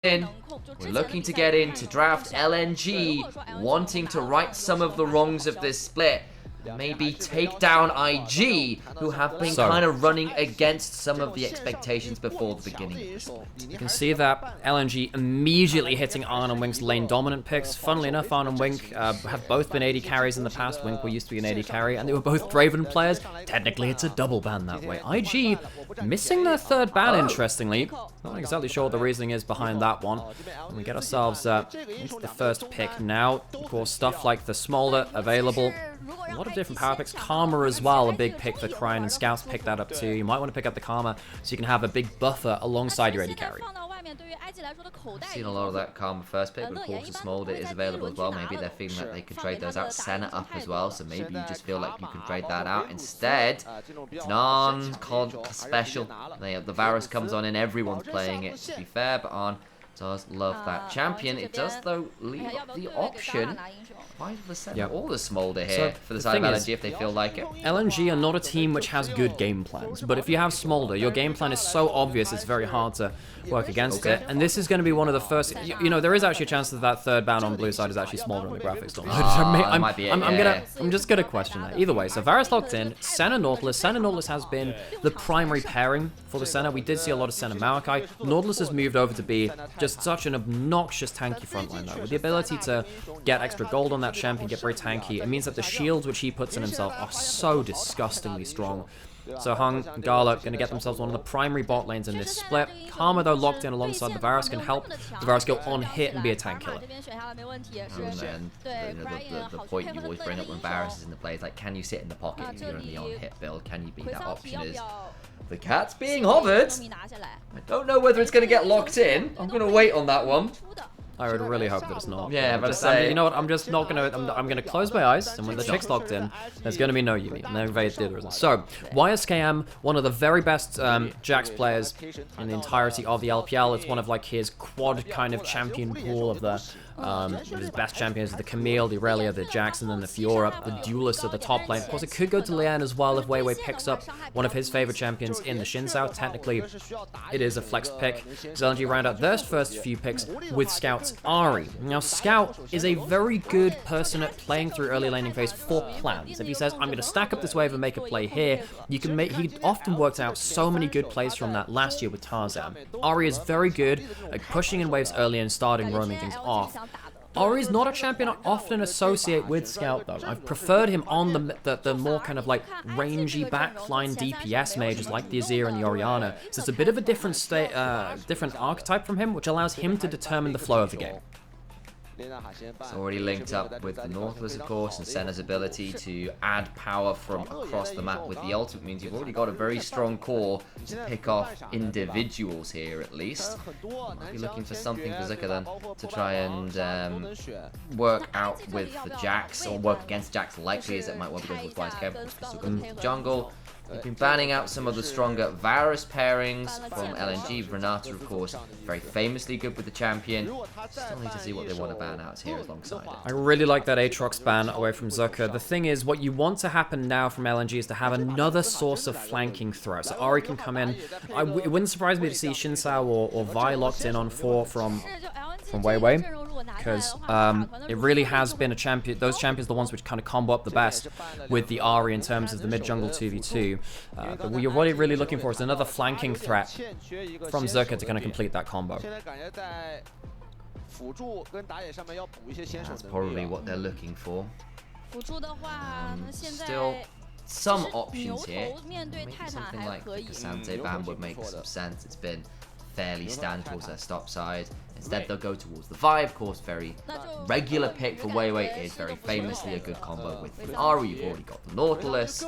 in. We're looking to get in to draft LNG, wanting to right some of the wrongs of this split. Maybe take down IG, who have been kind of running against some of the expectations before the beginning of the split. You can see that LNG immediately hitting Arn and Wink's lane dominant picks. Funnily enough, Arn and Wink have both been AD carries in the past. Wink used to be an AD carry, and they were both Draven players. Technically, it's a double ban that way. IG missing their third ban, interestingly. Not exactly sure what the reasoning is behind that one. And we get ourselves into the first pick now. Of course, stuff like the Smolder available. A lot of different power picks. Karma as well, a big pick for Crane, and Scouts pick that up too. You might want to pick up the Karma so you can have a big buffer alongside your AD carry. Seen a lot of that Karma first pick, but of course the Smolder is available as well. Maybe they're feeling like they could trade those out. Senna up as well, so maybe you just feel like you can trade that out. Instead, non-con special. The Varus comes on and everyone's playing it, to be fair, but Arn does love that champion. It does, though, leave up the option. Why the Senna or the Smolder here for the side of LNG if they feel like it? LNG are not a team which has good game plans, but if you have Smolder, your game plan is so obvious it's very hard to work against it. And this is going to be one of the first. You know, there is actually a chance that that third ban on blue side is actually Smolder in the graphics store. I'm just gonna question that. Either way, so Varus locked in. Senna Nautilus. Senna Nautilus has been the primary pairing for the Senna. We did see a lot of Senna Maokai. Nautilus has moved over to be just such an obnoxious tanky frontline though, with the ability to get extra gold on that champion, get very tanky. It means that the shields which he puts in himself are so disgustingly strong. So Hung and Gala going to get themselves one of the primary bot lanes in this split. Karma, though, locked in alongside the Varus can help the Varus go on hit and be a tank killer. And the point you always bring up when Varus is in the play is like, can you sit in the pocket if you're in the on-hit build? Can you be that option? Is the cat's being hovered. I don't know whether it's going to get locked in. I'm going to wait on that one. I would really hope that it's not. Yeah, but you know what? I'm just not gonna. I'm gonna close my eyes, and when the chick's locked in, there's gonna be no Yumi. No evade the other reason. So, YSKM, one of the very best Jax players in the entirety of the LPL. It's one of like his quad kind of champion pool of the. His best champions are the Camille, the Aurelia, the Jax, and then the Fiora, the duelists at the top lane. Of course, it could go to Lian as well if Weiwei picks up one of his favorite champions in the Xin Zhao. Technically, it is a flexed pick. LNG round out their first few picks with Scout's Ahri. Now, Scout is a very good person at playing through early laning phase for plans. If he says, I'm going to stack up this wave and make a play here, you can make. He often worked out so many good plays from that last year with Tarzan. Ahri is very good at pushing in waves early and starting roaming things off. Ahri is not a champion I often associate with Scout, though. I've preferred him on the more kind of like rangy backline DPS mages like the Azir and the Orianna. So it's a bit of a different different archetype from him, which allows him to determine the flow of the game. It's already linked up with the Nautilus, of course, and Senna's ability to add power from across the map with the ultimate means you've already got a very strong core to pick off individuals here, at least. Might be looking for something for Zucker then to try and work out with the Jax, or work against Jax likely as it might well be going with Wise Kev. Still going to jungle. They've been banning out some of the stronger Varus pairings from LNG. Renata, of course, very famously good with the champion. Still need to see what they want to ban out here alongside it. I really like that Aatrox ban away from Zucker. The thing is, what you want to happen now from LNG is to have another source of flanking threat. So Ahri can come in. It wouldn't surprise me to see Xin Zhao or Vi locked in on 4 from Weiwei, because it really has been a champion. Those champions are the ones which kind of combo up the best with the Ahri in terms of the mid-jungle 2v2. But what you're really looking for is another flanking threat from Zucker to kind of complete that combo. That's probably what they're looking for. Still some options here. Maybe something like the Cassante ban would make some sense. It's been fairly stand towards their stop side. Instead, they'll go towards the Vi, of course, very regular pick for Weiwei is very famously a good combo with Ahri. You've already got the Nautilus.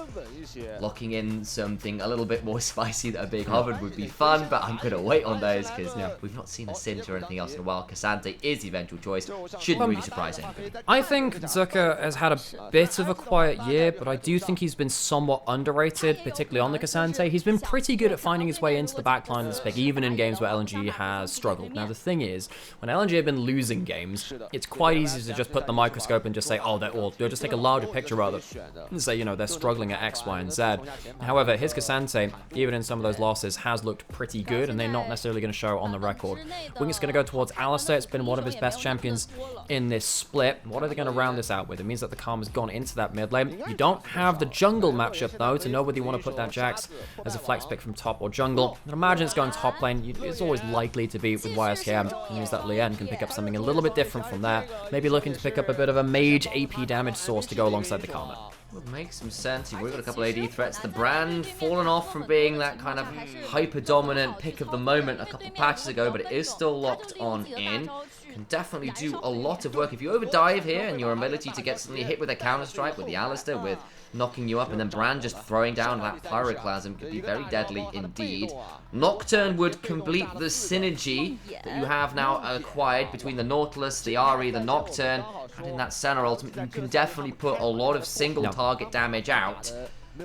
Locking in something a little bit more spicy that a big hovered would be fun, but I'm going to wait on those because we've not seen a Cinch or anything else in a while. Cassante is the eventual choice. Shouldn't really surprise anybody. I think Zucker has had a bit of a quiet year, but I do think he's been somewhat underrated, particularly on the Cassante. He's been pretty good at finding his way into the backline of this pick, even in games where LNG has struggled. Now, the thing is, is when LNG have been losing games, it's quite easy to just put the microscope and just say, oh, or just take a larger picture rather, and say, you know, they're struggling at X, Y, and Z. However, his Cassante, even in some of those losses, has looked pretty good, and they're not necessarily going to show on the record. Wing's going to go towards Alistair. It's been one of his best champions in this split. What are they going to round this out with? It means that the Karma's gone into that mid lane. You don't have the jungle matchup, though, to know whether you want to put that Jax as a flex pick from top or jungle. I'd imagine it's going top lane. It's always likely to be with YSKM. It means that Lien can pick up something a little bit different from there. Maybe looking to pick up a bit of a mage AP damage source to go alongside the Karma. Would make some sense. You've already got a couple AD threats. The brand fallen off from being that kind of hyper-dominant pick of the moment a couple patches ago, but it is still locked on in. Can definitely do a lot of work. If you overdive here and your ability to get suddenly hit with a counter-strike with the Alistair, with knocking you up, and then Brand just throwing down that Pyroclasm could be very deadly indeed. Nocturne would complete the synergy that you have now acquired between the Nautilus, the Ahri, the Nocturne, and in that center ultimate, you can definitely put a lot of single target damage out.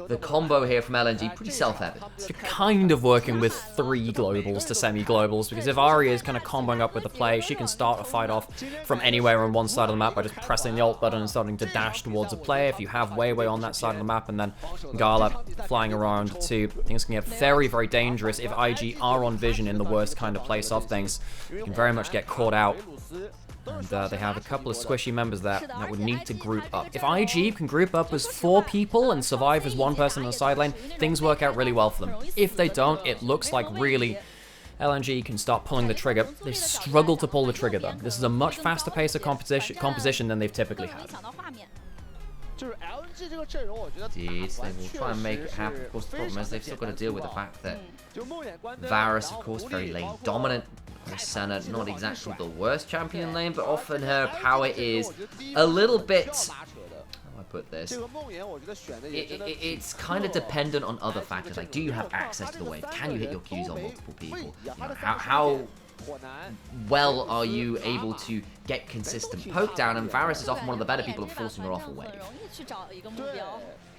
The combo here from LNG, pretty self-evident. You're kind of working with 3 globals to semi-globals, because if Ahri is kind of comboing up with the play, she can start a fight off from anywhere on one side of the map by just pressing the ult button and starting to dash towards a play. If you have Wei Wei on that side of the map and then Gala flying around too, things can get very, very dangerous if IG are on vision in the worst kind of place of things. You can very much get caught out. And they have a couple of squishy members there that would need to group up. If IG can group up as 4 people and survive as 1 person on the side lane, things work out really well for them. If they don't, it looks like really LNG can start pulling the trigger. They struggle to pull the trigger though. This is a much faster pace of composition than they've typically had. Indeed, they will try and make it happen. Of course, the problem is they've still got to deal with the fact that Varus, of course, very lane dominant. Senna, not exactly the worst champion lane, but often her power is a little bit... How do I put this? It's kind of dependent on other factors. Like, do you have access to the wave? Can you hit your Qs on multiple people? You know, how well are you able to get consistent poke down? And Varus is often one of the better people at forcing her off a wave.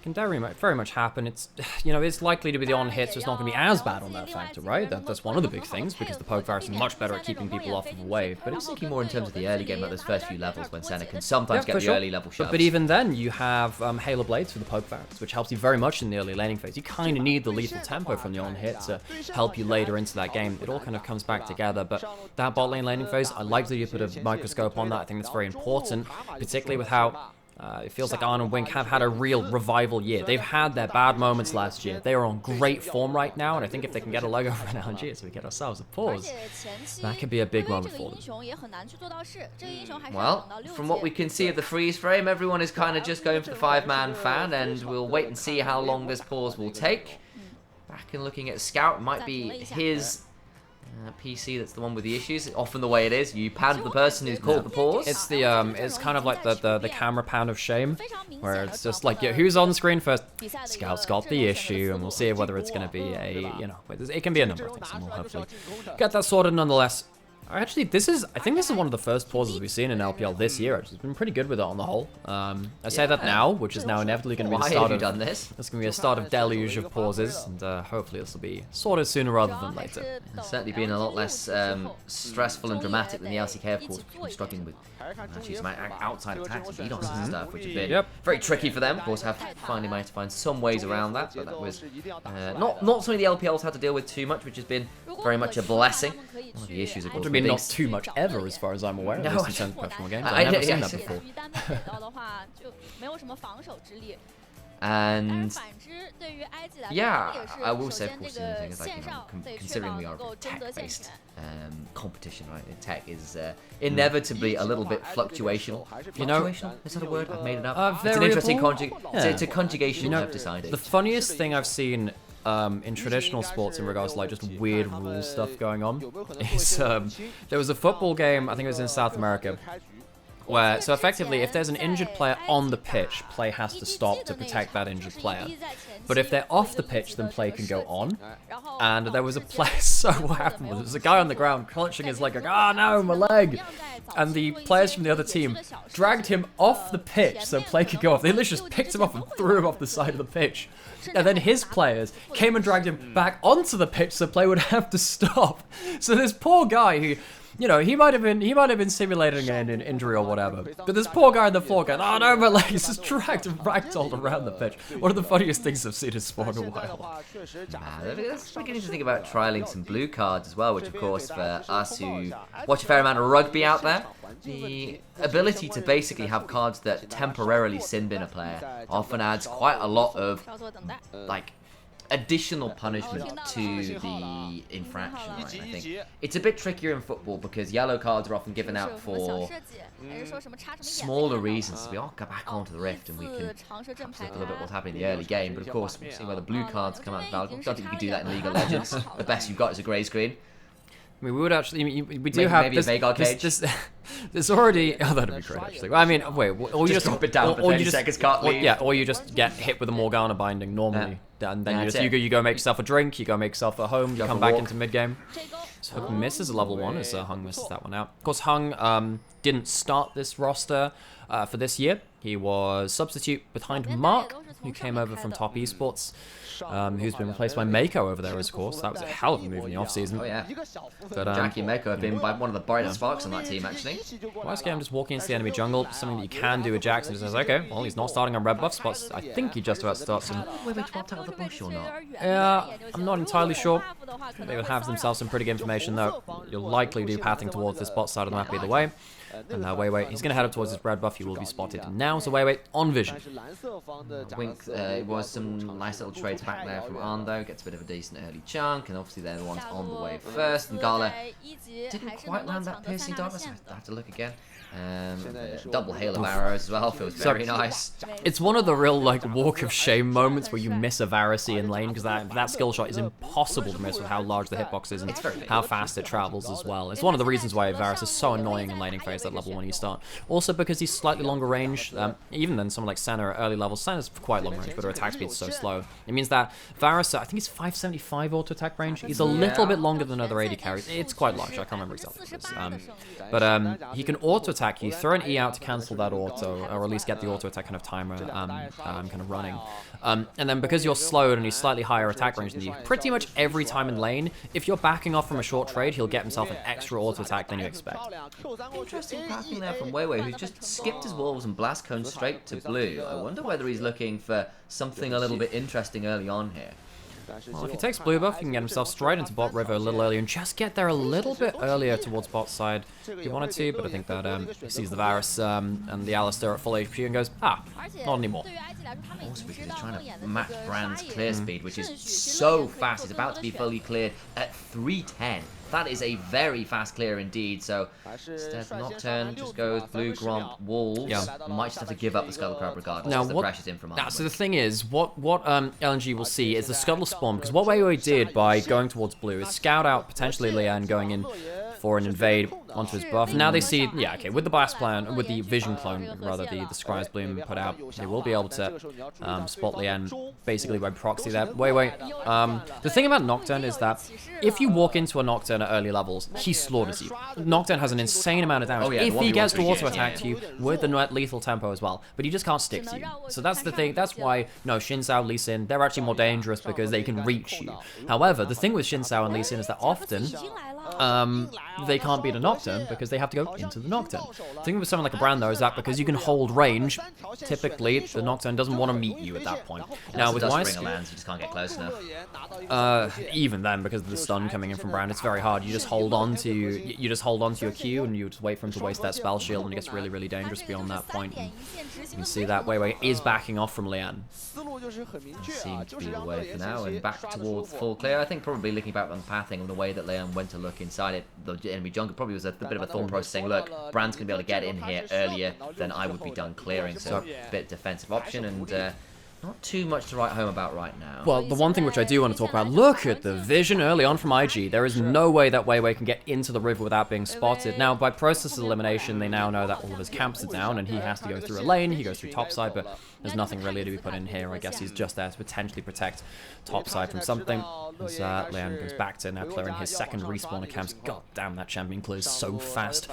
Can very much happen. It's, you know, it's likely to be the on hit, so it's not going to be as bad on that factor, right? That's one of the big things, because the poke Varus is much better at keeping people off of a wave. But it's thinking more in terms of the early game, like those first few levels when Senna can sometimes get the early level shots. But even then, you have Halo Blades for the poke Varus, which helps you very much in the early laning phase. You kind of need the lethal tempo from the on hit to help you later into that game. It all kind of comes back together. But that bot lane laning phase, I like that you put a microscope on that. I think that's very important, particularly with how it feels like Arn and Wink have had a real revival year. They've had their bad moments last year. They are on great form right now, and I think if they can get a leg over an LNG, so we get ourselves a pause, that could be a big moment for them. Well, from what we can see of the freeze frame, everyone is kind of just going for the 5-man fan, and we'll wait and see how long this pause will take. Back and looking at Scout, might be his PC that's the one with the issues. Often the way it is, you pan the person who's called the pause. It's the it's kind of like the camera pan of shame, where it's just like, yeah, who's on screen first? Scout's got the issue, and we'll see whether it's going to be a, you know, it can be a number of things, and we'll hopefully get that sorted nonetheless. Actually, I think this is one of the first pauses we've seen in LPL this year. It's been pretty good with it on the whole. I say that now, which is now inevitably going to be the start of... It's going to be a start of deluge of pauses, and hopefully this will be sorted sooner rather than later. It's certainly been a lot less stressful and dramatic than the LCK, of course, which struggling with actually some outside attacks and DDoS and stuff, which have been very tricky for them. Of course, have finally managed to find some ways around that, but that was not something the LPL's had to deal with too much, which has been very much a blessing. One of the issues, of course, not too much ever, as far as I'm aware. No, in terms of professional games, I've never seen that before. And yeah, I will say, of course, the thing is, like, you know, considering we are a tech-based competition, right? Tech is inevitably a little bit fluctuational. You know, is that a word? I've made it up. It's an interesting it's a conjugation, you know, I've decided. The funniest thing I've seen in traditional sports in regards to like just weird rule stuff going on is there was a football game, I think it was in South America, where, so effectively, if there's an injured player on the pitch, play has to stop to protect that injured player. But if they're off the pitch, then play can go on. And there was a player, so what happened was, there was a guy on the ground clutching his leg, like, oh no, my leg! And the players from the other team dragged him off the pitch so play could go off. They literally just picked him up and threw him off the side of the pitch. And then his players came and dragged him back onto the pitch so play would have to stop. So this poor guy who you know, he might have been simulating an injury or whatever. But this poor guy in the floor going, oh no, my leg is just dragged and ragdolled around the pitch. One of the funniest things I've seen in sport in a while. It's beginning to think about trialing some blue cards as well, which of course for us who watch a fair amount of rugby out there, the ability to basically have cards that temporarily sin bin a player often adds quite a lot of like additional punishment to the infraction, right? I think it's a bit trickier in football because yellow cards are often given out for smaller reasons. So we all go back onto the rift and we can perhaps look a little bit what's happening in the early game. But of course, we'll see where the blue cards come out valuable. Don't think you can do that in League of Legends. The best you've got is a grey screen. I mean, we would actually, we do have maybe a Vagar cage. There's already, oh, that'd be great actually. I mean, wait, or you just drop it down for 30 seconds, can't leave. Yeah, or you just get hit with a Morgana binding normally. And then you go make yourself a drink, you go make yourself a home, you come back into mid game. So Hook misses a level 1 as Hung misses that one out. Of course, Hung didn't start this roster for this year. He was substitute behind Mark, who came over from Top Esports, who's been replaced by Mako over there, of course. That was a hell of a move in the offseason. Oh, yeah. But, Jackie and Mako have been one of the brightest sparks on that team, actually. YSKM just walking into the enemy jungle, something that you can do with Jackson. Just says, okay, well, he's not starting on red buff spots. I think he just about starts him. Will they drop out of the bush or not? Yeah, I'm not entirely sure. They would have themselves some pretty good information, though. You'll likely do pathing towards this bot side of the map either way. And Weiwei, he's going to head up towards his red buff. He will be spotted now. So Weiwei on vision. Wink, it was some nice little trades back there from Ando. Gets a bit of a decent early chunk. And obviously they're the ones on the way first. And Gala didn't quite land that piercing darkness. I have to look again. Double hail of arrows as well. Feels very nice. It's one of the real like walk of shame moments where you miss a Varusy in lane because that skill shot is impossible to miss with how large the hitbox is and how fast it travels as well. It's one of the reasons why Varus is so annoying in laning phase at level 1 you start. Also because he's slightly longer range, even than someone like Senna at early levels. Senna's quite long range, but her attack speed is so slow. It means that Varus, I think he's 575 auto attack range. He's a little bit longer than other AD carries. It's quite large. I can't remember exactly what it is. But he can auto attack you, throw an E out to cancel that auto, or at least get the auto attack kind of timer kind of running. And then because you're slowed and he's slightly higher attack range than you, pretty much every time in lane, if you're backing off from a short trade, he'll get himself an extra auto attack than you expect. Interesting pathing there from Weiwei, who's just skipped his walls and blast cone straight to blue. I wonder whether he's looking for something a little bit interesting early on here. Well, if he takes blue buff, he can get himself straight into bot river a little earlier and just get there a little bit earlier towards bot side. He wanted to, but I think that he sees the Varus and the Alistar at full HP and goes, not anymore. Also because he's trying to match Brand's clear speed, which is so fast. It's about to be fully cleared at 310. That is a very fast clear indeed. So instead Nocturne just goes blue Gromp Wolves. Might just have to give up the Scuttle Crab regardless. Now the pressure's in from Armor. So the thing is, what LNG will see is the Scuttle spawn, because what Weiwei did by going towards blue is scout out potentially Lian going in for an invade onto his buff. Now they see, with the blast plan, with the vision clone, rather, the Scry's Bloom put out, they will be able to spot Lian basically by proxy there. The thing about Nocturne is that if you walk into a Nocturne at early levels, he slaughters you. Nocturne has an insane amount of damage if he gets to auto attack to you with the lethal tempo as well, but he just can't stick to you. So that's the thing. That's why Xin Zhao, Lee Sin, they're actually more dangerous because they can reach you. However, the thing with Xin Zhao and Lee Sin is that often they can't beat a Nocturne because they have to go into the Nocturne. The thing with someone like a Brand though is that because you can hold range, typically the Nocturne doesn't want to meet you at that point. Now with YSKM, lands, you just can't get close enough. Even then, because of the stun coming in from Brand, it's very hard. You just hold on to your Q and you just wait for him to waste that spell shield, and it gets really, really dangerous beyond that point. And you can see that Weiwei is backing off from Lian. Seems to be the way for now, and back towards full clear. I think probably looking back on the pathing and the way that Lian went to look inside it, the enemy jungle probably was a bit of a thought process saying, look, Brand's going to be able to get in here earlier than I would be done clearing, so a bit defensive option, and not too much to write home about right now. Well, the one thing which I do want to talk about, look at the vision early on from IG. There is no way that Weiwei can get into the river without being spotted. Now, by process of elimination, they now know that all of his camps are down and he has to go through a lane. He goes through topside, but there's nothing really to be put in here. I guess he's just there to potentially protect topside from something. As Lian goes back to now clearing his second respawn of camps. God damn, that champion clears so fast.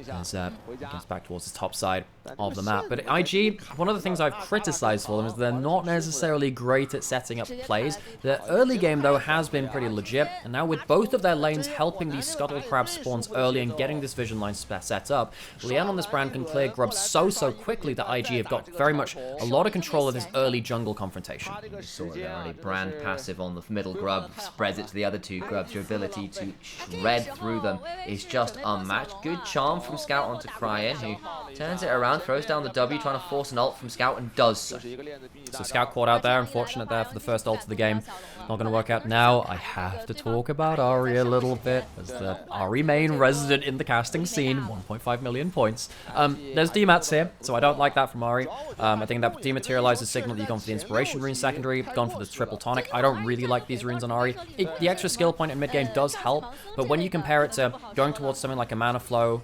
As he goes back towards his top side of the map. But IG, one of the things I've criticized for them is they're not not necessarily great at setting up plays. Their early game, though, has been pretty legit, and now with both of their lanes helping these Scuttle Crab spawns early and getting this vision line set up, Lian on this brand can clear grubs so quickly that IG have got very much a lot of control of this early jungle confrontation. You saw it there already. Brand passive on the middle grub, spreads it to the other two grubs. Your ability to shred through them is just unmatched. Good charm from Scout onto Cryin, who turns it around, throws down the W, trying to force an ult from Scout, and does so. So Scout caught out there, unfortunate there for the first ult of the game. Not going to work out now. I have to talk about Ahri a little bit, as the Ahri main resident in the casting scene, 1.5 million points. There's demats here, so I don't like that from Ahri. I think that dematerializes signal that you've gone for the Inspiration rune secondary, gone for the triple tonic. I don't really like these runes on Ahri. The extra skill point in mid-game does help, but when you compare it to going towards something like a Mana Flow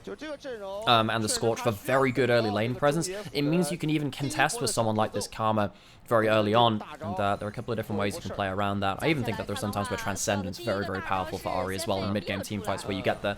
and the Scorch for very good early lane presence, it means you can even contest with someone like this Karma very early on, and there are a couple of different ways you can play around that. I even think that there's sometimes where Transcendence is very powerful for Ahri as well in mid-game teamfights, where you get the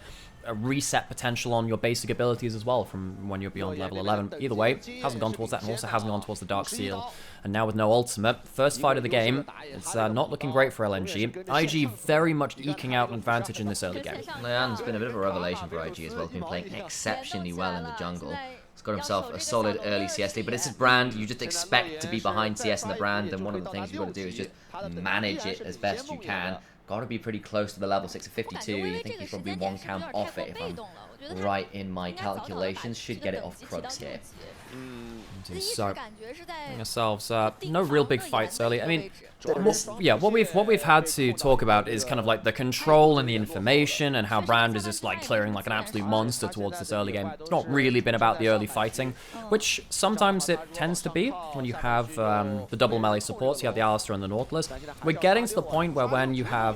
reset potential on your basic abilities as well from when you're beyond level 11. Either way, hasn't gone towards that, and also hasn't gone towards the Dark Seal. And now with no ultimate, first fight of the game, it's not looking great for LNG. IG very much eking out an advantage in this early game. Lian's been a bit of a revelation for IG as well. He's been playing exceptionally well in the jungle. He's got himself a solid early CS lead, but it's his brand. You just expect to be behind CS in the brand, and one of the things you've got to do is just manage it as best you can. Got to be pretty close to the level 6 of 52. You think he's probably one camp off it, if I'm right in my calculations. Should get it off Krugs here. So, ourselves no real big fights early. I mean, what we've had to talk about is kind of like the control and the information, and how Brand is just like clearing like an absolute monster towards this early game. It's not really been about the early fighting, which sometimes it tends to be when you have the double melee supports. You have the Alistar and the Nautilus. We're getting to the point where when you have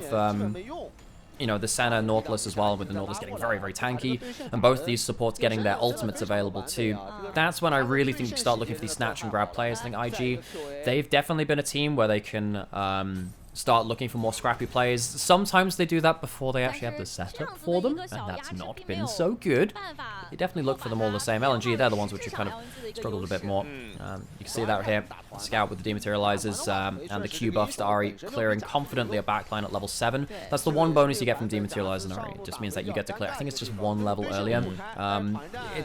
you know, the Senna Nautilus as well, with the Nautilus getting very tanky, and both these supports getting their ultimates available too. That's when I really think you start looking for these snatch and grab players. I think IG, they've definitely been a team where they can start looking for more scrappy players. Sometimes they do that before they actually have the setup for them, and that's not been so good. You definitely look for them all the same. LNG, they're the ones which have kind of struggled a bit more. You can see that here. Scout with the dematerializers and the Q buffs to Ahri, clearing confidently a backline at level 7. That's the one bonus you get from dematerializer and Ahri. It just means that you get to clear, I think it's just one level earlier.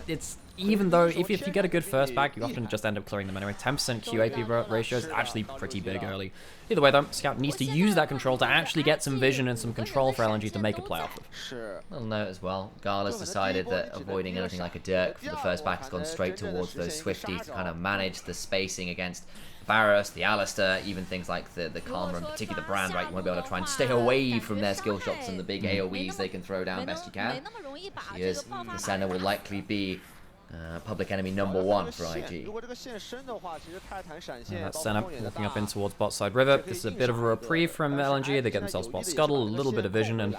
It's even though if you get a good first back, you often just end up clearing them anyway. 10% QAP ratio is actually pretty big early. Either way though, Scout needs to use that control to actually get some vision and some control for LNG to make a play off of. Little note as well, Gala's decided that avoiding anything like a Dirk for the first back has gone straight towards those Swifties to kind of manage the spacing against Varus, the Alistar, even things like the Karma, and particularly the Brand, right? You want to be able to try and stay away from their skill shots and the big AoEs they can throw down best you can. Here's the Senna will likely be public enemy number 1 for IG. And that's Senna walking up in towards bot side river. This is a bit of a reprieve from LNG. They get themselves bot scuttle, a little bit of vision, and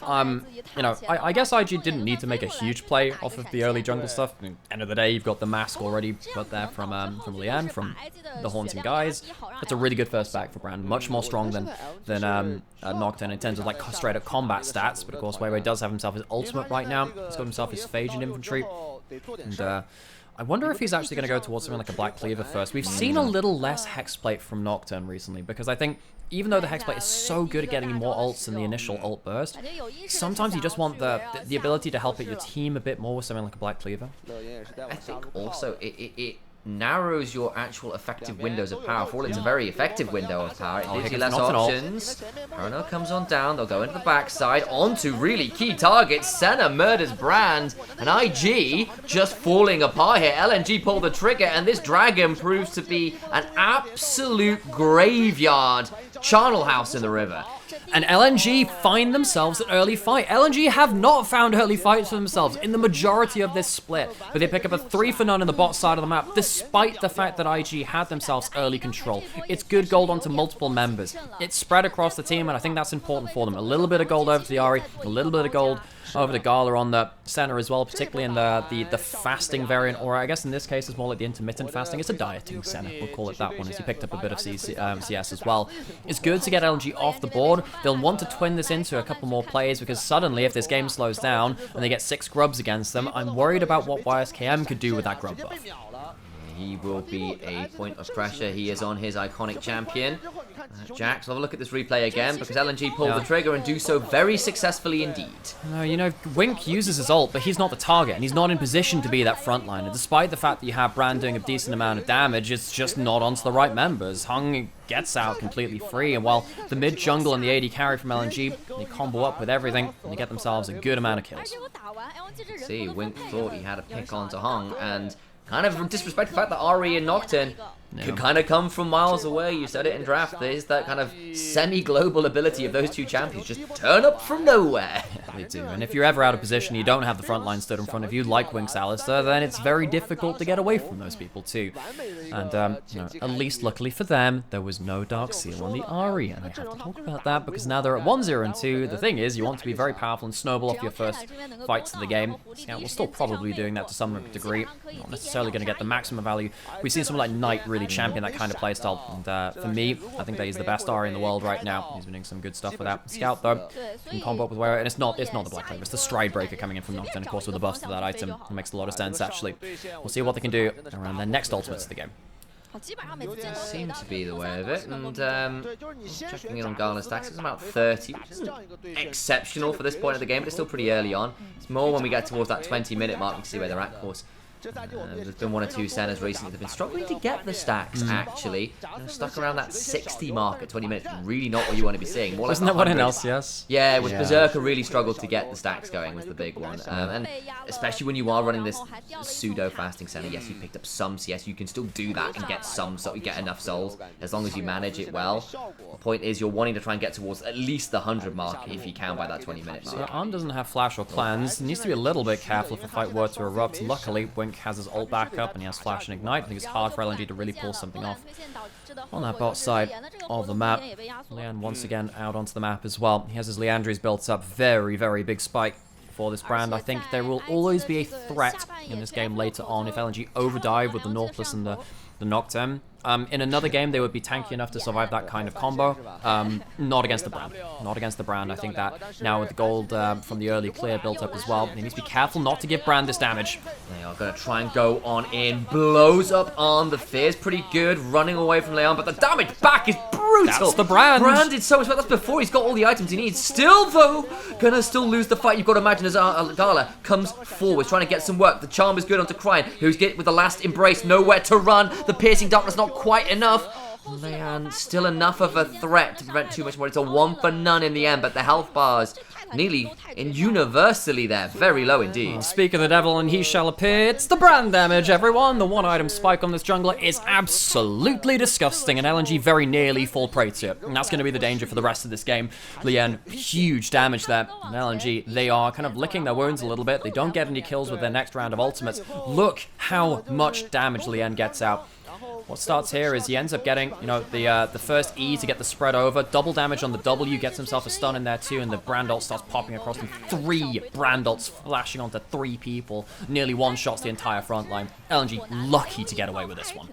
you know, I guess IG didn't need to make a huge play off of the early jungle stuff. I mean, end of the day, you've got the mask already put there from Lian, from the Haunting Guys. That's a really good first back for Brand, much more strong than Nocturne in terms of like straight up combat stats. But of course, Weiwei does have himself his ultimate right now. He's got himself his Phasian infantry, and I wonder if he's actually going to go towards something like a Black Cleaver first. We've seen a little less Hexplate from Nocturne recently, because I think even though the Hexplate is so good at getting more ults in the initial ult burst, sometimes you just want the ability to help out your team a bit more with something like a Black Cleaver. I think also it narrows your actual effective windows of power. For all it's a very effective window of power, it gives you less options. Chrono comes on down, they'll go into the backside, onto really key targets. Senna murders Brand, and IG just falling apart here. LNG pull the trigger, and this dragon proves to be an absolute graveyard charnel house in the river. And LNG find themselves an early fight. LNG have not found early fights for themselves in the majority of this split, but they pick up a 3-for-none in the bot side of the map, despite the fact that IG had themselves early control. It's good gold onto multiple members. It's spread across the team, and I think that's important for them. A little bit of gold over to the Ahri, a little bit of gold over to Gala on the center as well, particularly in the fasting variant, or I guess in this case it's more like the intermittent fasting. It's a dieting center, we'll call it that one, as he picked up a bit of CS as well. It's good to get LNG off the board. They'll want to twin this into a couple more plays, because suddenly if this game slows down and they get 6 grubs against them, I'm worried about what YSKM could do with that grub buff. he will be a point of pressure. He is on his iconic champion. Jax, have a look at this replay again, because LNG pulled the trigger and do so very successfully indeed. No, you know, Wink uses his ult, but he's not the target, and he's not in position to be that frontliner. Despite the fact that you have Brand doing a decent amount of damage, it's just not onto the right members. Hung gets out completely free, and while the mid jungle and the AD carry from LNG, they combo up with everything, and they get themselves a good amount of kills. See, Wink thought he had a pick onto Hung, and kind of disrespect the fact that Ari and Nocturne could kind of come from miles away. You said it in draft. There's that kind of semi-global ability of those two champions. Just turn up from nowhere. Yeah, they do. And if you're ever out of position, you don't have the front line stood in front of you, like Wink's Alistair, then it's very difficult to get away from those people too. And you know, at least luckily for them, there was no Dark Seal on the Ahri. And I have to talk about that because now they're at 1-0 and 2. The thing is, you want to be very powerful and snowball off your first fights of the game. Scout will still probably be doing that to some degree. Not necessarily going to get the maximum value. We've seen someone like Knight really champion that kind of playstyle, and for me, I think that he's the best Ahri in the world right now. He's been doing some good stuff with that. Scout though can combo up with where, and it's not the Black Clover, it's the Stride Breaker coming in from Nocturne, of course, with the buffs to that item. It makes a lot of sense actually. We'll see what they can do around their next ultimates of the game. Seems to be the way of it, and checking in on Gala's stacks, it's about 30, which isn't exceptional for this point of the game, but it's still pretty early on. It's more when we get towards that 20-minute mark, we can see where they're at, of course. There's been one or two centers recently that have been struggling to get the stacks, actually. Stuck around that 60 mark at 20 minutes. Really not what you want to be seeing. More Wasn't like that what in LCS? Yeah, it was Berserker really struggled to get the stacks going, was the big one. And especially when you are running this pseudo-fasting center, yes, you picked up some CS. You can still do that and get get enough souls, as long as you manage it well. The point is, you're wanting to try and get towards at least the 100 mark, if you can, by that 20-minute mark. So Arm doesn't have Flash or Cleanse. He needs to be a little bit careful if a fight were to erupt. Luckily, Wink has his ult back up and he has Flash and Ignite. I think it's hard for LNG to really pull something off on that bot side of the map. Lian once again out onto the map as well. He has his Leandries built up. Very, very big spike for this Brand. I think there will always be a threat in this game later on if LNG overdive with the Nautilus and the Nocturne. In another game, they would be tanky enough to survive that kind of combo. Not against the Brand. Not against the Brand. I think that now with the gold from the early clear built up as well, he needs to be careful not to give Brand this damage. They are going to try and go on in. Blows up on the Fear's pretty good. Running away from Leon, but the damage back is brutal. That's the Brand. Brand did so much, but that's before he's got all the items he needs. Still, though, gonna still lose the fight. You've got to imagine as Gala comes forward, trying to get some work. The charm is good onto Cryin, who's get with the last embrace. Nowhere to run. The piercing darkness not quite enough. Man, still enough of a threat to prevent too much more. It's a 1 for none in the end, but the health bars nearly and universally there. Very low indeed. Speak of the devil and he shall appear. It's the Brand damage, everyone. The one item spike on this jungler is absolutely disgusting, and LNG very nearly fall prey to it. And that's going to be the danger for the rest of this game. Lian, huge damage there. And LNG, they are kind of licking their wounds a little bit. They don't get any kills with their next round of ultimates. Look how much damage Lian gets out. What starts here is he ends up getting, you know, the first E to get the spread over. Double damage on the W, gets himself a stun in there too, and the Brand ult starts popping across him. 3 Brand ults flashing onto 3 people. Nearly one-shots the entire front line. LNG lucky to get away with this one.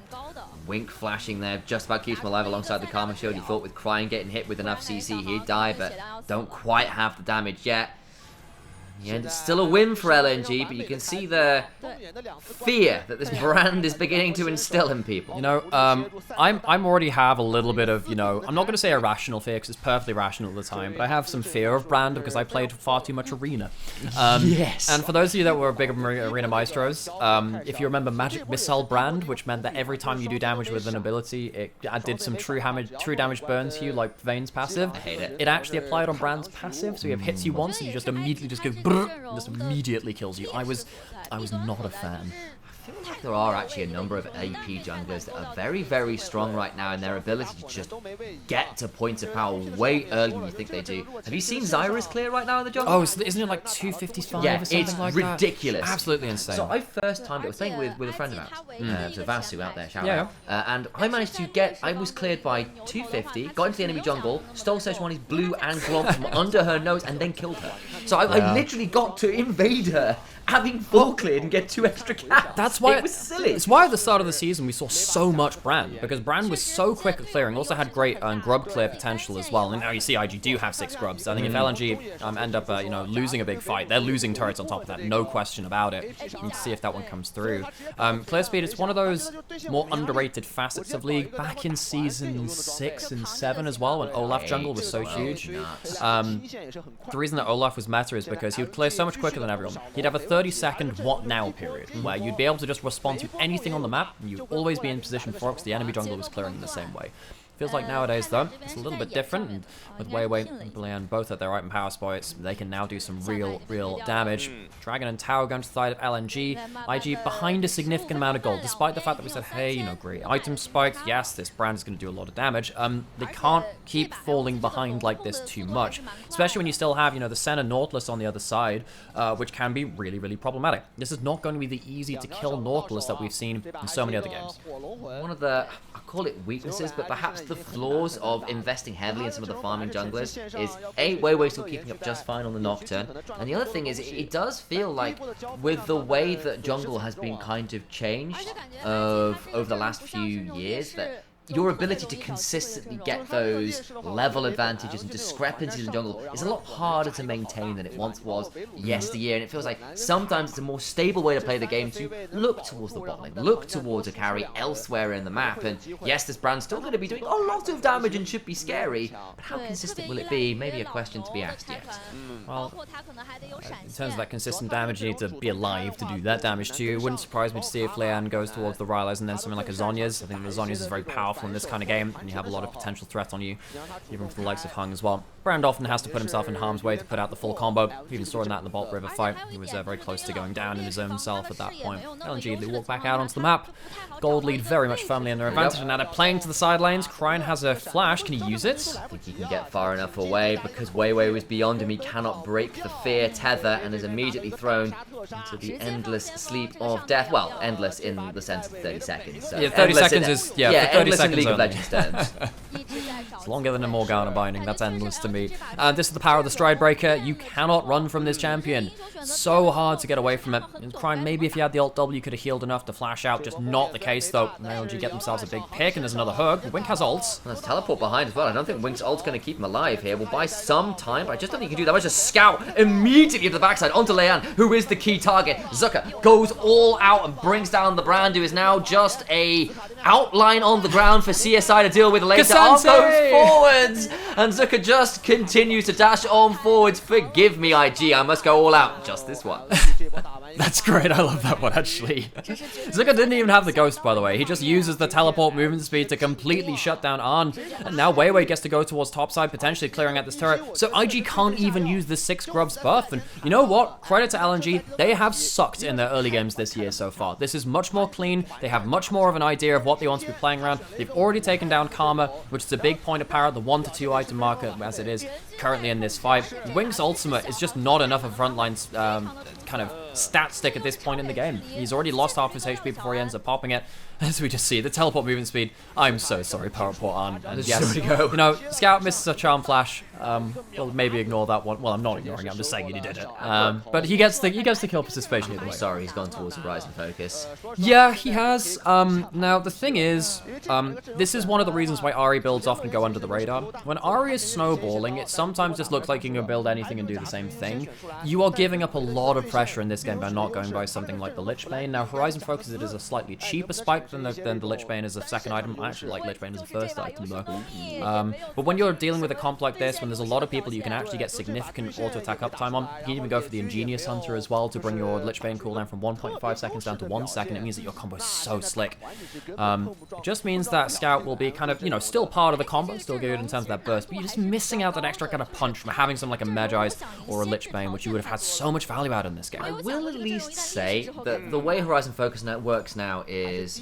Wink flashing there, just about keeps him alive alongside the Karma Shield. He thought with Cryin getting hit with enough CC he'd die, but don't quite have the damage yet. Yeah, it's still a win for LNG, but you can see the fear that this Brand is beginning to instill in people. You know, I'm already have a little bit of, you know, I'm not going to say irrational fear because it's perfectly rational at the time, but I have some fear of Brand because I played far too much Arena. Yes. And for those of you that were big Arena maestros, if you remember Magic Missile Brand, which meant that every time you do damage with an ability, it did some true damage burn to you, like Vayne's passive. I hate it. It actually applied on Brand's passive, so he hits you once and you just immediately just go just immediately kills you. I was not a fan. I feel like there are actually a number of AP junglers that are very, very strong right now in their ability to just get to points of power way earlier than you think they do. Have you seen Zyra's clear right now in the jungle? Oh, isn't it like 255 yeah, or something it's like that? ridiculous. Absolutely insane. So I first timed it, I was playing with a friend of ours, so Vasu out there, shout out. And I managed to get, I was cleared by 250, got into the enemy jungle, stole Sejuani's blue and glomp from under her nose, and then killed her. So I literally got to invade her, having full cleared and get 2 extra caps. That's why it was silly. It's why at the start of the season we saw so much Brand, because Brand was so quick at clearing. Also had great grub clear potential as well. And now you see IG do have 6 grubs. I think if LNG end up losing a big fight, they're losing turrets on top of that, no question about it. You need to see if that one comes through. Clear speed, it's one of those more underrated facets of League. Back in season 6 and 7 as well, when Olaf jungle was so huge. The reason that Olaf was meta is because he would clear so much quicker than everyone. He'd have a 30-second what now period, where you'd be able to just respond to anything on the map, and you'd always be in position for it because the enemy jungle was clearing in the same way. Feels like nowadays, though, it's a little bit different, and with Weiwei and Bland both at their item power spots, they can now do some real damage. Dragon and Tower going to the side of LNG. IG behind a significant amount of gold, despite the fact that we said, hey, great item spikes, yes, this Brand is going to do a lot of damage. They can't keep falling behind like this too much, especially when you still have, the Senna Nautilus on the other side, which can be really problematic. This is not going to be the easy to kill Nautilus that we've seen in so many other games. One of the, I call it weaknesses, but perhaps the flaws of investing heavily in some of the farming junglers is A, Weiwei still keeping up just fine on the Nocturne, and the other thing is it does feel like with the way that jungle has been kind of changed over the last few years, that your ability to consistently get those level advantages and discrepancies in the jungle is a lot harder to maintain than it once was yesteryear, and it feels like sometimes it's a more stable way to play the game to look towards the bot lane, look towards a carry elsewhere in the map, and yes, this Brand's still going to be doing a lot of damage and should be scary, but how consistent will it be? Maybe a question to be asked yet. Well, in terms of that consistent damage, you need to be alive to do that damage too. It wouldn't surprise me to see if Leanne goes towards the Rylai's and then something like a Zhonya's. I think the Zhonya's is very powerful in this kind of game, and you have a lot of potential threat on you, even from the likes of Hung as well. Brand often has to put himself in harm's way to put out the full combo. We even saw that in the Bolt River fight. He was very close to going down in his own self at that point. LNG, they walk back out onto the map. Gold lead very much firmly in their advantage, and now they're playing to the side lanes. Cryan has a flash. Can he use it? I think he can get far enough away because Weiwei was beyond him. He cannot break the fear tether and is immediately thrown into the endless sleep of death. Well, endless in the sense of 30 seconds. So yeah, 30 seconds is, for 30 endless seconds in League of Legends terms. It's longer than a Morgana binding. That's endless to me. This is the power of the Stride Breaker. You cannot run from this champion. So hard to get away from it. And Cryan, maybe if you had the Alt W, you could have healed enough to flash out. Just not the case, though. LNG get themselves a big pick, and there's another hook. Wink has ults. And there's teleport behind as well. I don't think Wink's ult's going to keep him alive here. We'll buy some time, but I just don't think he can do that much. Just scout immediately to the backside onto Leanne, who is the key target. Zucker goes all out and brings down the Brand, who is now just a outline on the ground for CSI to deal with later. Off goes forwards, and Zucker just continues to dash on forwards. Forgive me, IG, I must go all out just this once. That's great, I love that one, actually. Zucker didn't even have the ghost, by the way. He just uses the teleport movement speed to completely shut down Arn. And now Weiwei gets to go towards topside, potentially clearing out this turret. So IG can't even use the 6 grubs buff. And you know what? Credit to LNG, they have sucked in their early games this year so far. This is much more clean. They have much more of an idea of what they want to be playing around. They've already taken down Karma, which is a big point of power, the 1 to 2 item marker as it is currently in this fight. Wink's ultimate is just not enough of frontline kind of stat stick at this point in the game. He's already lost half his HP before he ends up popping it. As we just see, the teleport movement speed. I'm so sorry, Powerport on. And yes, Scout misses a charm flash. We'll maybe ignore that one. Well, I'm not ignoring it. I'm just saying he did it. But he gets the kill participation either way. Sorry, he's gone towards Horizon Focus. Yeah, he has. Now the thing is, this is one of the reasons why Ahri builds often go under the radar. When Ahri is snowballing, it sometimes just looks like you can build anything and do the same thing. You are giving up a lot of pressure in this game by not going by something like the Lich Bane. Now Horizon Focus, it is a slightly cheaper spike than the Lich Bane as a second item. I actually like Lich Bane as a first item though. But when you're dealing with a comp like this, when there's a lot of people you can actually get significant auto attack uptime on, you can even go for the Ingenious Hunter as well to bring your Lich Bane cooldown from 1.5 seconds down to 1 second. It means that your combo is so slick. It just means that Scout will be kind of, still part of the combo, still good in terms of that burst, but you're just missing out that extra kind of punch from having something like a Magi's or a Lich Bane, which you would have had so much value out in this game. I will at least say that the way Horizon Focus works now is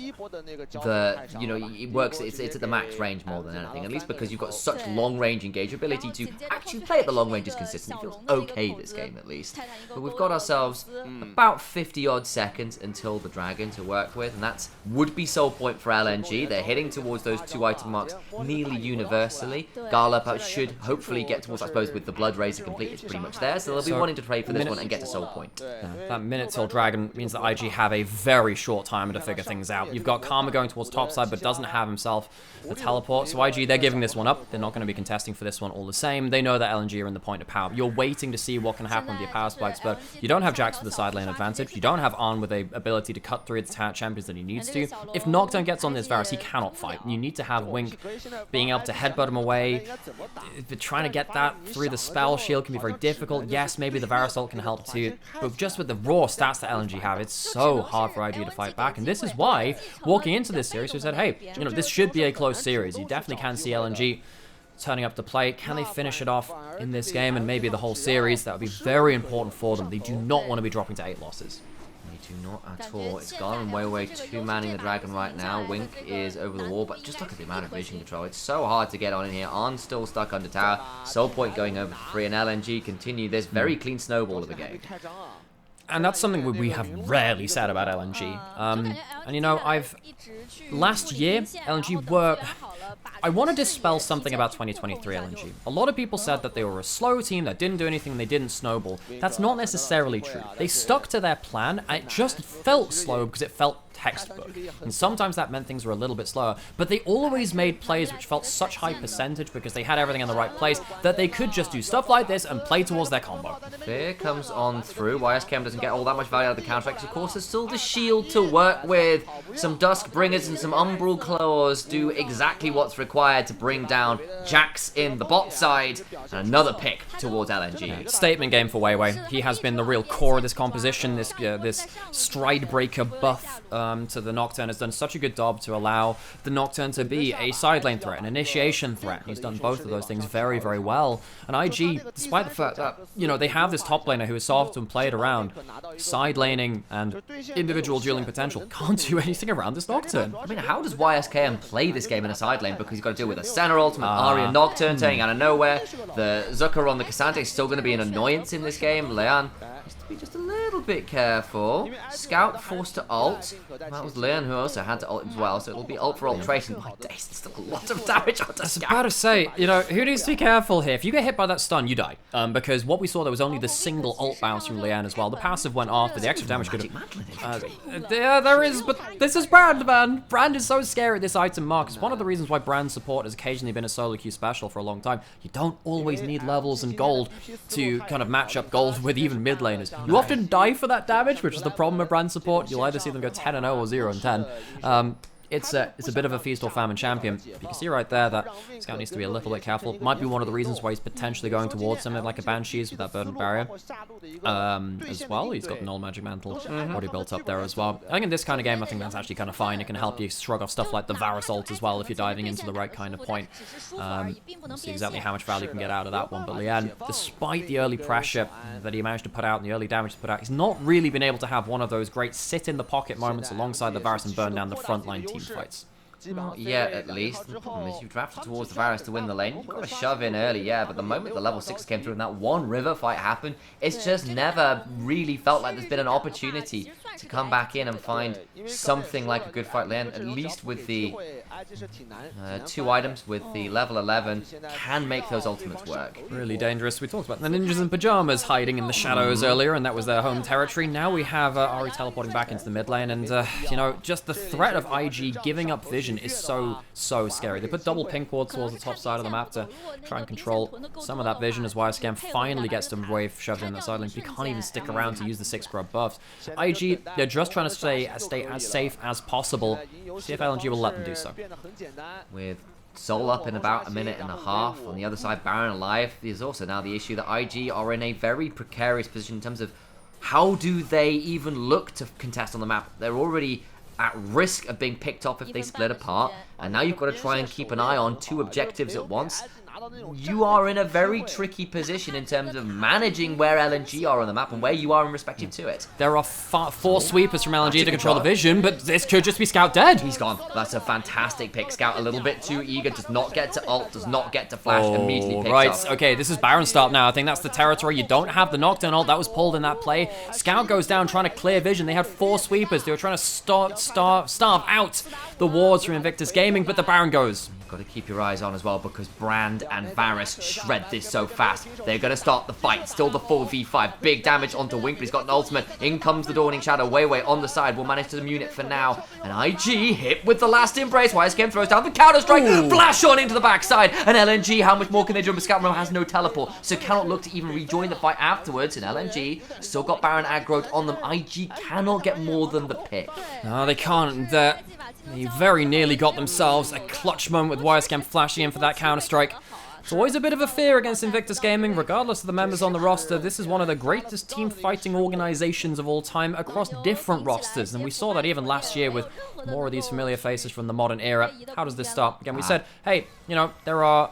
that, it works, it's at the max range more than anything, at least because you've got such long range engage ability to actually play at the long range is consistent. It feels okay this game at least. But we've got ourselves about 50 odd seconds until the dragon to work with, and that's would be soul point for LNG. They're heading towards those 2 item marks nearly universally. Garlop should hopefully get towards, I suppose, with the Blood Razor complete, it's pretty much there, so they'll be wanting to trade for this one and get to soul point. that minute till Dragon means that IG have a very short time to figure things out. You've got Karma going towards topside, but doesn't have himself the teleport. So IG, they're giving this one up. They're not going to be contesting for this one all the same. They know that LNG are in the point of power. You're waiting to see what can happen with your power spikes, but you don't have Jax with the side lane advantage. You don't have Arn with the ability to cut through the champions that he needs to. If Nocturne gets on this Varus, he cannot fight. You need to have Wink being able to headbutt him away. Trying to get that through the spell shield can be very difficult. Yes, maybe the Varus ult can help too, but just with the raw stats that LNG have, it's so hard for IG to fight back. And this is why, walking into this series, we said, hey, you know, this should be a close series. You definitely can see LNG turning up to play. Can they finish it off in this game and maybe the whole series? That would be very important for them. They do not want to be dropping to 8 losses. They do not at all. It's Gala and Weiwei 2-manning the Dragon right now. Wink is over the wall, but just look at the amount of vision control. It's so hard to get on in here. Arn's still stuck under tower. Soul Point going over for free, and LNG continue this very clean snowball of a game. And that's something we have rarely said about LNG. And you know, last year, LNG were... I want to dispel something about 2023 LNG. A lot of people said that they were a slow team that didn't do anything, they didn't snowball. That's not necessarily true. They stuck to their plan, and it just felt slow because it felt textbook. And sometimes that meant things were a little bit slower, but they always made plays which felt such high percentage because they had everything in the right place that they could just do stuff like this and play towards their combo. Fear comes on through. YSKM doesn't get all that much value out of the counteracts. Of course, there's still the shield to work with. Some Duskbringers and some Umbral Claws do exactly what's required to bring down Jax in the bot side. And another pick towards LNG. Yeah, statement game for Weiwei. He has been the real core of this composition. This Stride Breaker buff to the Nocturne has done such a good job to allow the Nocturne to be a side lane threat, an initiation threat. He's done both of those things very, very well. And IG, despite the fact that, you know, they have this top laner who is soft and played around, side laning and individual dueling potential, can't do anything around this Nocturne. I mean, how does YSKM play this game in a side lane? Because he's got to deal with a Senna ultimate, Arya Nocturne turning out of nowhere. The Zucker on the Cassandra is still going to be an annoyance in this game. Leon has to be just a little bit careful. Scout forced to ult. That was Leon who also had to ult as well, so it'll be ult for ultration. My days, there's still a lot of damage onto Scout. I was about to say, you know, who needs to be careful here? If you get hit by that stun, you die. Because what we saw, there was only the single ult bounce from Leon as well. The passive went off, but the extra damage could have... yeah, there is, but this is Brand, man. Brand is so scary at this item mark. It's one of the reasons why Brand support has occasionally been a solo queue special for a long time. You don't always need levels and gold to kind of match up gold with even mid laners. You often die for that damage, which is the problem with Brand support. You'll either see them go 10-0 or 0-10. It's a bit of a feast or famine champion. You can see right there that Scout needs to be a little bit careful. Might be one of the reasons why he's potentially going towards something like a Banshees with that Verdant Barrier. As well, he's got the Null Magic Mantle already built up there as well. I think in this kind of game, I think that's actually kind of fine. It can help you shrug off stuff like the Varus ult as well if you're diving into the right kind of point. We'll see exactly how much value you can get out of that one. But Lian, despite the early pressure that he managed to put out and the early damage to put out, he's not really been able to have one of those great sit-in-the-pocket moments alongside the Varus and burn down the frontline team fights. Not yet, at least. The problem is you've drafted towards the Varus to win the lane. You've got to shove in early, yeah, but the moment the level 6 came through and that one river fight happened, it's just never really felt like there's been an opportunity to come back in and find something like a good fight lane, at least with the 2 items with the level 11 can make those ultimates work. Really dangerous. We talked about the ninjas in pajamas hiding in the shadows earlier, and that was their home territory. Now we have Ahri teleporting back into the mid lane, and you know, just the threat of IG giving up vision is so scary. They put double pink wards towards the top side of the map to try and control some of that vision as YSKM finally gets them wave shoved in that side lane. He can't even stick around to use the 6 grub buffs. IG, they're just trying to stay as safe as possible. See if LNG will let them do so. With Soul up in about a minute and a half, on the other side Baron alive, there's also now the issue that IG are in a very precarious position in terms of how do they even look to contest on the map. They're already at risk of being picked off if they split apart, and now you've got to try and keep an eye on 2 objectives at once. You are in a very tricky position in terms of managing where LNG are on the map and where you are in respective to it. There are 4 sweepers from LNG to control the vision, but this could just be Scout dead. He's gone. That's a fantastic pick. Scout a little bit too eager, does not get to ult, does not get to flash, immediately picks up. Okay, this is Baron start now. I think that's the territory. You don't have the Nocturne ult. That was pulled in that play. Scout goes down trying to clear vision. They had 4 sweepers. They were trying to starve out the wards from Invictus Gaming, but the Baron goes. got to keep your eyes on as well, because Brand and Varus shred this so fast. They're going to start the fight. Still the 4v5. Big damage onto Wink, but he's got an ultimate. In comes the Dawning Shadow. Weiwei on the side. Will manage to immune it for now. And IG hit with the last embrace. YSKM throws down the counter-strike. Flash on into the backside. And LNG, how much more can they do? But Scout has no teleport, so cannot look to even rejoin the fight afterwards. And LNG still got Baron aggroed on them. IG cannot get more than the pick. No, they can't. They very nearly got themselves a clutch moment with YSKM flashing in for that counter-strike. It's always a bit of a fear against Invictus Gaming, regardless of the members on the roster. This is one of the greatest team fighting organizations of all time across different rosters, and we saw that even last year with more of these familiar faces from the modern era. How does this start? Again, we said, hey, you know, there are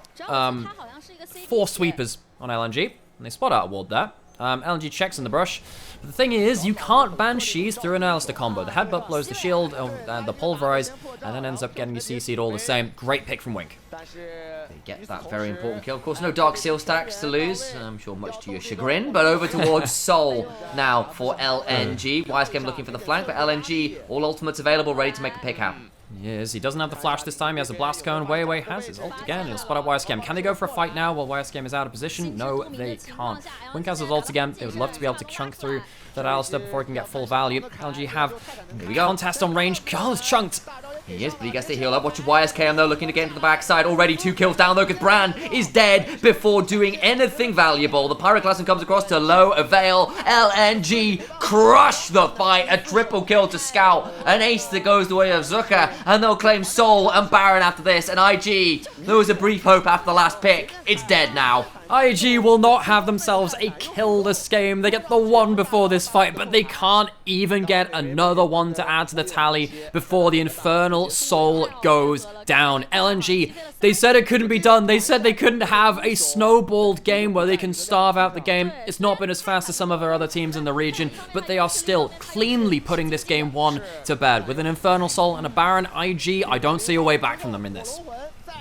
4 sweepers on LNG, and they spot out a ward there. LNG checks in the brush. But the thing is, you can't Banshees through an Alistair combo. The headbutt blows the shield, and the pulverize, and then ends up getting you CC'd all the same. Great pick from Wink. They get that very important kill. Of course, no Dark Seal stacks to lose. I'm sure much to your chagrin. But over towards Soul now for LNG. YSKM looking for the flank, but LNG, all ultimates available, ready to make the pick happen. Yes, he doesn't have the flash this time. He has a blast cone. Weiwei has his ult again. He'll spot out YSKM. Can they go for a fight now while YSKM is out of position? No, they can't. Wink has his ult again. They would love to be able to chunk through that Alistair before he can get full value. LNG have a contest on range. Carl is chunked. He is, but he gets the heal up. Watch YSKM though, looking to get into the backside. Already 2 kills down though, because Brand is dead before doing anything valuable. The Pyroclasm comes across to low avail. LNG crush the fight. A triple kill to Scout. An ace that goes the way of Zucker. And they'll claim Soul and Baron after this. And IG, there was a brief hope after the last pick. It's dead now. IG will not have themselves a kill this game. They get the 1 before this fight, but they can't even get another 1 to add to the tally before the Infernal Soul goes down. LNG, they said it couldn't be done. They said they couldn't have a snowballed game where they can starve out the game. It's not been as fast as some of our other teams in the region, but they are still cleanly putting this game 1 to bed. With an Infernal Soul and a Baron, IG, I don't see a way back from them in this.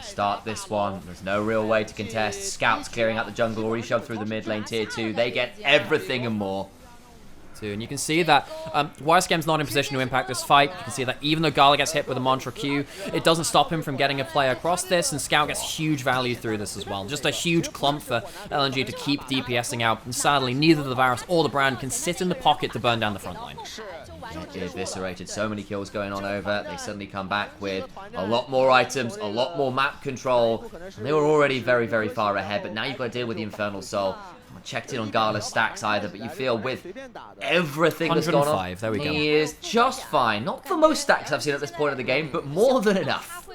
Start this one. There's no real way to contest. Scouts clearing out the jungle, already shoved through the mid lane tier 2. They get everything and more. And you can see that YSKM's not in position to impact this fight. You can see that even though Gala gets hit with a Mantra Q, it doesn't stop him from getting a play across this, and Scout gets huge value through this as well. Just a huge clump for LNG to keep DPSing out, and sadly, neither the Varus or the Brand can sit in the pocket to burn down the front line. Eviscerated, so many kills going on over. They suddenly come back with a lot more items, a lot more map control. And they were already very, very far ahead, but now you've got to deal with the Infernal Soul. Not checked in on Gala's stacks either, but you feel with everything that's gone on, there we go. He is just fine. Not the most stacks I've seen at this point of the game, but more than enough.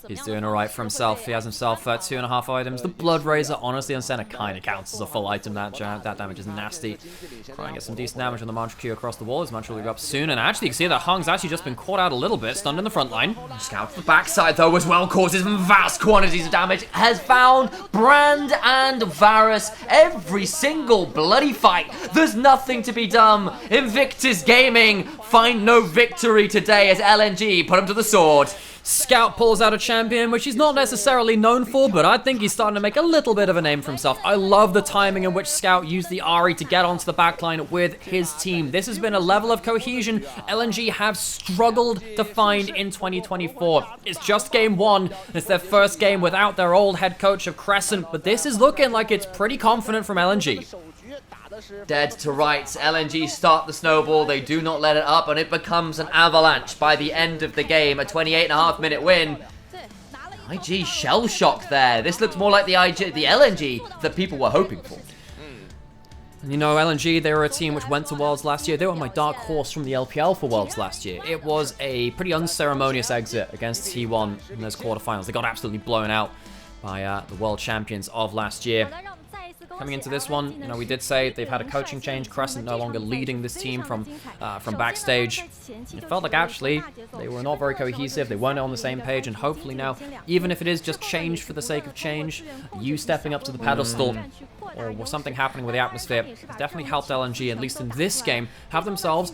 He's doing alright for himself. He has himself 2.5 items. The Blood Razor, honestly, on center kind of counts as a full item. That damage is nasty. Try and get some decent damage on the Mantra Q across the wall. His Mantra will be up soon. And actually, you can see that Hung's actually just been caught out a little bit, stunned in the front line. Scout to the backside, though, as well, causes vast quantities of damage. Has found Brand and Varus every single bloody fight. There's nothing to be done. Invictus Gaming find no victory today as LNG put him to the sword. Scout pulls out a champion, which he's not necessarily known for, but I think he's starting to make a little bit of a name for himself. I love the timing in which Scout used the Ahri to get onto the backline with his team. This has been a level of cohesion LNG have struggled to find in 2024. It's just game 1. It's their first game without their old head coach of Crescent, but this is looking like it's pretty confident from LNG. Dead to rights. LNG start the snowball. They do not let it up, and it becomes an avalanche by the end of the game. A 28.5-minute win. IG shell-shocked there. This looks more like the LNG that people were hoping for. And you know, LNG, they were a team which went to Worlds last year. They were my dark horse from the LPL for Worlds last year. It was a pretty unceremonious exit against T1 in those quarterfinals. They got absolutely blown out by the world champions of last year. Coming into this one, you know, we did say they've had a coaching change. Crescent no longer leading this team from backstage. It felt like actually they were not very cohesive. They weren't on the same page, and hopefully now, even if it is just change for the sake of change, you stepping up to the pedestal or something happening with the atmosphere has definitely helped LNG, at least in this game, have themselves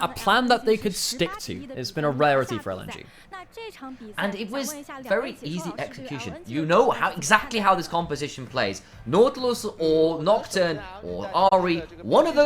a plan that they could stick to. It's been a rarity for LNG. And it was very easy execution. You know exactly how this composition plays. Nautilus or Nocturne or Ahri, one of those